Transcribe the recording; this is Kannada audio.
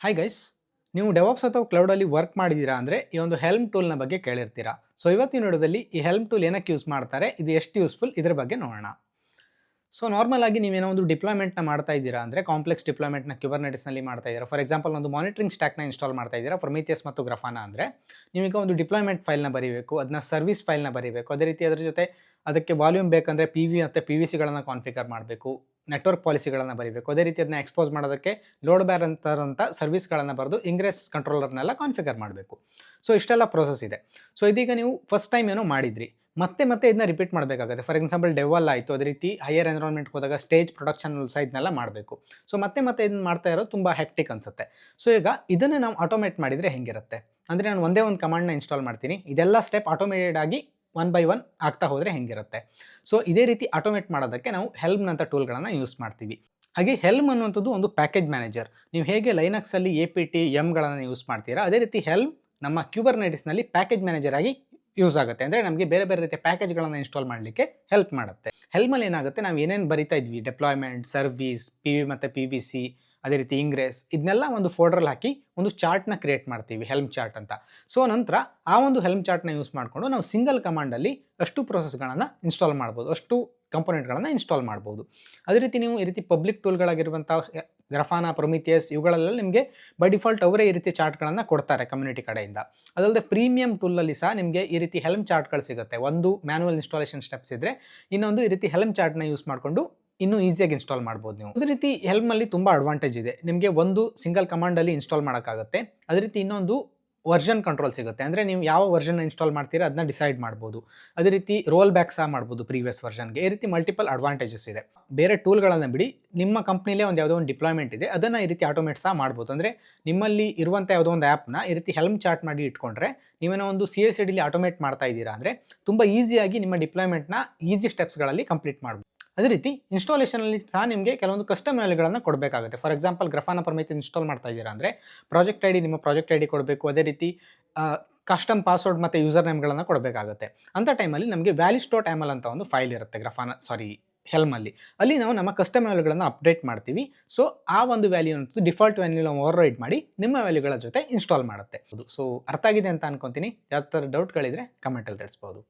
ಹಾಯ್ ಗೈಸ್, ನೀವು ಡೆವಾಪ್ಸ್ ಅಥವಾ ಕ್ಲೌಡಲ್ಲಿ ವರ್ಕ್ ಮಾಡಿದ್ದೀರಾ ಅಂದರೆ ಈ ಒಂದು ಹೆಲ್ಮ್ ಟೂಲ್ನ ಬಗ್ಗೆ ಕೇಳಿರ್ತೀರಾ. ಸೊ ಇವತ್ತಿನ ವಿಡಿಯೋದಲ್ಲಿ ಈ ಹೆಲ್ಮ್ ಟೂಲ್ ಏನಕ್ಕೆ ಯೂಸ್ ಮಾಡ್ತಾರೆ, ಇದು ಎಷ್ಟು ಯೂಸ್ಫುಲ್, ಇದ್ರ ಬಗ್ಗೆ ನೋಡೋಣ. ಸೊ ನಾರ್ಮಲ್ ಆಗಿ ನೀವೇನೋ ಒಂದು ಡಿಪ್ಲಾಯ್ಮೆಂಟ್ನ ಮಾಡ್ತಾ ಇದ್ದೀರಾ ಅಂದರೆ ಕಾಂಪ್ಲೆಕ್ಸ್ ಡಿಪ್ಲಾಯ್ಮೆಂಟ್ನ ಕ್ಯುಬರ್ನೆಟಿಸ್ನಲ್ಲಿ ಮಾಡ್ತಾ ಇದ್ದೀರಾ. ಫಾರ್ ಎಕ್ಸಾಂಪಲ್ ಒಂದು ಮಾನಿಟರಿಂಗ್ ಸ್ಟ್ಯಾಕ್ನ ಇನ್ಸ್ಟಾಲ್ ಮಾಡ್ತಾ ಇದ್ದೀರಾ ಪ್ರೊಮಿಥಿಯಸ್ ಮತ್ತು ಗ್ರಫಾನ ಅಂದರೆ ನೀವೀಗ ಒಂದು ಡಿಪ್ಲಾಯ್ಮೆಂಟ್ ಫೈಲ್ನ ಬರೀಬೇಕು, ಅದನ್ನ ಸರ್ವಿಸ್ ಫೈಲ್ನ ಬರೀಬೇಕು. ಅದೇ ರೀತಿ ಅದರ ಜೊತೆ ಅದಕ್ಕೆ ವಾಲ್ಯೂಮ್ ಬೇಕಂದರೆ ಪಿ ವಿ ಮತ್ತು ಪಿ ವಿ ಸಿಗಳನ್ನು ಕಾನ್ಫಿಗರ್ ಮಾಡಬೇಕು, ನೆಟ್ವರ್ಕ್ ಪಾಲಿಸಿಗಳನ್ನು ಬರೀಬೇಕು. ಅದೇ ರೀತಿ ಅದನ್ನ ಎಕ್ಸ್ಪೋಸ್ ಮಾಡೋದಕ್ಕೆ ಲೋಡ್ ಬ್ಯಾಲೆನ್ಸರ್ ಅಂತ ಸರ್ವಿಸ್ಗಳನ್ನು ಬರೆದು ಇಂಗ್ರೆಸ್ ಕಂಟ್ರೋಲರ್ನೆಲ್ಲ ಕಾನ್ಫಿಗರ್ ಮಾಡಬೇಕು. ಸೊ ಇಷ್ಟೆಲ್ಲ ಪ್ರೋಸೆಸ್ ಇದೆ. ಸೊ ಇದೀಗ ನೀವು ಫಸ್ಟ್ ಟೈಮ್ ಏನೋ ಮಾಡಿದ್ರಿ, ಮತ್ತೆ ಇದನ್ನ ರಿಪೀಟ್ ಮಾಡಬೇಕಾಗುತ್ತೆ. ಫಾರ್ ಎಕ್ಸಾಂಪಲ್ ಡೆವಲ್ ಆಯಿತು, ಅದೇ ರೀತಿ ಹೈಯರ್ ಎನ್ವಿರಾನ್ಮೆಂಟ್ಗೆ ಹೋದಾಗ ಸ್ಟೇಜ್ ಪ್ರೊಡಕ್ಷನ್ ಇದನ್ನೆಲ್ಲ ಮಾಡಬೇಕು. ಸೊ ಮತ್ತೆ ಇದನ್ನ ಮಾಡ್ತಾ ಇರೋದು ತುಂಬ ಹೆಕ್ಟಿಕ್ ಅನ್ಸುತ್ತೆ. ಸೊ ಈಗ ಇದನ್ನೇ ನಾವು ಆಟೋಮೇಟ್ ಮಾಡಿದರೆ ಹೆಂಗಿರುತ್ತೆ ಅಂದರೆ, ನಾನು ಒಂದೇ ಒಂದು ಕಮಾಂಡ್ನ ಇನ್ಸ್ಟಾಲ್ ಮಾಡ್ತೀನಿ, ಇದೆಲ್ಲ ಸ್ಟೆಪ್ ಆಟೋಮೇಟೆಡ್ ಆಗಿ ಒನ್ ಬೈ ಒನ್ ಆಗ್ತಾ ಹೋದರೆ ಹೆಂಗಿರುತ್ತೆ. ಸೊ ಇದೇ ರೀತಿ ಆಟೋಮೇಟ್ ಮಾಡೋದಕ್ಕೆ ನಾವು ಹೆಲ್ಮ್ ಅಂತ ಟೂಲ್ಗಳನ್ನು ಯೂಸ್ ಮಾಡ್ತೀವಿ. ಹಾಗೆ ಹೆಲ್ಮ್ ಅನ್ನುವಂಥದ್ದು ಒಂದು ಪ್ಯಾಕೇಜ್ ಮ್ಯಾನೇಜರ್. ನೀವು ಹೇಗೆ ಲೈನಕ್ಸಲ್ಲಿ APT ಎಮ್ಗಳನ್ನು ಯೂಸ್ ಮಾಡ್ತೀರಾ, ಅದೇ ರೀತಿ ಹೆಲ್ಮ್ ನಮ್ಮ ಕ್ಯೂಬರ್ನೆಟಿಸ್ನಲ್ಲಿ ಪ್ಯಾಕೇಜ್ ಮ್ಯಾನೇಜರ್ ಆಗಿ ಯೂಸ್ ಆಗುತ್ತೆ. ಅಂದರೆ ನಮಗೆ ಬೇರೆ ಬೇರೆ ರೀತಿಯ ಪ್ಯಾಕೇಜ್ಗಳನ್ನು ಇನ್ಸ್ಟಾಲ್ ಮಾಡಲಿಕ್ಕೆ ಹೆಲ್ಪ್ ಮಾಡುತ್ತೆ. ಹೆಲ್ಮಲ್ಲಿ ಏನಾಗುತ್ತೆ, ನಾವು ಏನೇನು ಬರಿತಾ ಇದ್ವಿ, ಡೆಪ್ಲಾಯ್ಮೆಂಟ್, ಸರ್ವಿಸ್, PV ಮತ್ತು PVC, ಅದೇ ರೀತಿ ಇಂಗ್ರೆಸ್, ಇದನ್ನೆಲ್ಲ ಒಂದು ಫೋಲ್ಡರಲ್ಲಿ ಹಾಕಿ ಒಂದು ಚಾರ್ಟ್ನ ಕ್ರಿಯೇಟ್ ಮಾಡ್ತೀವಿ, ಹೆಲ್ಮ್ ಚಾರ್ಟ್ ಅಂತ. ಸೊ ನಂತರ ಆ ಒಂದು ಹೆಲ್ಮ್ ಚಾರ್ಟ್ನ ಯೂಸ್ ಮಾಡಿಕೊಂಡು ನಾವು ಸಿಂಗಲ್ ಕಮಾಂಡಲ್ಲಿ ಅಷ್ಟು ಪ್ರೊಸೆಸ್ಗಳನ್ನು ಇನ್ಸ್ಟಾಲ್ ಮಾಡ್ಬೋದು, ಅಷ್ಟು ಕಂಪೋನೆಂಟ್ಗಳನ್ನು ಇನ್ಸ್ಟಾಲ್ ಮಾಡ್ಬೋದು. ಅದೇ ರೀತಿ ನೀವು ಈ ರೀತಿ ಪಬ್ಲಿಕ್ ಟೂಲ್ಗಳಾಗಿರುವಂಥ ಗ್ರಫಾನ, ಪ್ರೊಮಿಥಿಯಸ್, ಇವುಗಳೆಲ್ಲ ನಿಮಗೆ ಬೈ ಡಿಫಾಲ್ಟ್ ಅವರೇ ಈ ರೀತಿ ಚಾರ್ಟ್ಗಳನ್ನು ಕೊಡ್ತಾರೆ ಕಮ್ಯುನಿಟಿ ಕಡೆಯಿಂದ. ಅದಲ್ಲದೆ ಪ್ರೀಮಿಯಂ ಟೂಲಲ್ಲಿ ಸಹ ನಿಮಗೆ ಈ ರೀತಿ ಹೆಲ್ಮ್ ಚಾರ್ಟ್ಗಳು ಸಿಗುತ್ತೆ. ಒಂದು ಮ್ಯಾನ್ಯುವಲ್ ಇನ್ಸ್ಟಾಲೇಷನ್ ಸ್ಟೆಪ್ಸ್ ಇದ್ದರೆ, ಇನ್ನೊಂದು ಈ ರೀತಿ ಹೆಲ್ಮ್ ಚಾರ್ಟ್ನ ಯೂಸ್ ಮಾಡಿಕೊಂಡು ಇನ್ನೂ ಈಸಿಯಾಗಿ ಇನ್ಸ್ಟಾಲ್ ಮಾಡ್ಬೋದು ನೀವು. ಅದೇ ರೀತಿ ಹೆಲ್ಮಲ್ಲಿ ತುಂಬ ಅಡ್ವಾಂಟೇಜ್ ಇದೆ. ನಿಮಗೆ ಒಂದು ಸಿಂಗಲ್ ಕಮಾಂಡಲ್ಲಿ ಇನ್ಸ್ಟಾಲ್ ಮಾಡೋಕ್ಕಾಗುತ್ತೆ. ಅದೇ ರೀತಿ ಇನ್ನೊಂದು ವರ್ಷನ್ ಕಂಟ್ರೋಲ್ ಸಿಗುತ್ತೆ. ಅಂದರೆ ನೀವು ಯಾವ ವರ್ಷನ್ನ ಇನ್ಸ್ಟಾಲ್ ಮಾಡ್ತೀರಾ ಅದನ್ನ ಡಿಸೈಡ್ ಮಾಡ್ಬೋದು. ಅದೇ ರೀತಿ ರೋಲ್ ಬ್ಯಾಕ್ ಸಹ ಮಾಡ್ಬೋದು ಪ್ರೀವಿಯಸ್ ವರ್ಷನ್ಗೆ. ಈ ರೀತಿ ಮಲ್ಟಿಪಲ್ ಅಡ್ವಾಂಟೇಜಸ್ ಇದೆ. ಬೇರೆ ಟೂಲ್ಗಳನ್ನು ಬಿಡಿ, ನಿಮ್ಮ ಕಂಪ್ನಿಲೇ ಒಂದು ಯಾವುದೋ ಒಂದು ಡಿಪ್ಲಾಯ್ಮೆಂಟ್ ಇದೆ, ಅದನ್ನು ಈ ರೀತಿ ಆಟೋಮೇಟ್ ಸಹ ಮಾಡ್ಬೋದು. ಅಂದರೆ ನಿಮ್ಮಲ್ಲಿ ಇರುವಂಥ ಯಾವುದೋ ಒಂದು ಆ್ಯಪ್ನ ಈ ರೀತಿ ಹೆಲ್ಮ್ ಚಾರ್ಟ್ ಮಾಡಿ ಇಟ್ಕೊಂಡ್ರೆ, ನೀವೇನೋ ಒಂದು CI/CD ಆಟೋಮೇಟ್ ಮಾಡ್ತಾ ಇದ್ದೀರಾ ಅಂದರೆ ತುಂಬ ಈಸಿಯಾಗಿ ನಿಮ್ಮ ಡಿಪ್ಲಾಯ್ಮೆಂಟ್ನ ಈಸಿ ಸ್ಟೆಪ್ಸ್ಗಳಲ್ಲಿ ಕಂಪ್ಲೀಟ್ ಮಾಡ್ಬೋದು. ಅದೇ ರೀತಿ ಇನ್ಸ್ಟಾಲೇಷನಲ್ಲಿ ಸಹ ನಿಮಗೆ ಕೆಲವೊಂದು ಕಸ್ಟಮ್ ವ್ಯಾಲ್ಯೂಗಳನ್ನು ಕೊಡಬೇಕಾಗುತ್ತೆ. ಫಾರ್ ಎಕ್ಸಾಂಪಲ್ ಗ್ರಫಾನ ಪ್ರಮಿತಿ ಇನ್ಸ್ಟಾಲ್ ಮಾಡ್ತಾ ಇದ್ದೀರಾ ಅಂದರೆ ಪ್ರಾಜೆಕ್ಟ್ ID ನಿಮ್ಮ ಪ್ರಾಜೆಕ್ಟ್ ID ಕೊಡಬೇಕು. ಅದೇ ರೀತಿ ಕಸ್ಟಮ್ ಪಾಸ್ವರ್ಡ್ ಮತ್ತು ಯೂಸರ್ ನೇಮ್ಗಳನ್ನು ಕೊಡಬೇಕಾಗುತ್ತೆ. ಅಂಥ ಟೈಮಲ್ಲಿ ನಮಗೆ values.yaml ಅಂತ ಒಂದು ಫೈಲ್ ಇರುತ್ತೆ ಹೆಲ್ಮಲ್ಲಿ. ಅಲ್ಲಿ ನಾವು ನಮ್ಮ ಕಸ್ಟಮ್ ವ್ಯಾಲ್ಯೂಗಳನ್ನು ಅಪ್ಡೇಟ್ ಮಾಡ್ತೀವಿ. ಸೊ ಆ ಒಂದು ವ್ಯಾಲ್ಯೂ ಅಂತೂ ಡಿಫಾಲ್ಟ್ ವ್ಯಾಲ್ಯೂ ನಾವು ಓವರ್ ರೈಡ್ ಮಾಡಿ ನಿಮ್ಮ ವ್ಯಾಲ್ಯೂಗಳ ಜೊತೆ ಇನ್ಸ್ಟಾಲ್ ಮಾಡುತ್ತೆ. ಸೊ ಅರ್ಥ ಆಗಿದೆ ಅಂತ ಅನ್ಕೊತೀನಿ. ಯಾವ ಥರ ಡೌಟ್ಗಳಿದ್ರೆ ಕಮೆಂಟಲ್ಲಿ ತಿಳಿಸ್ಬೋದು.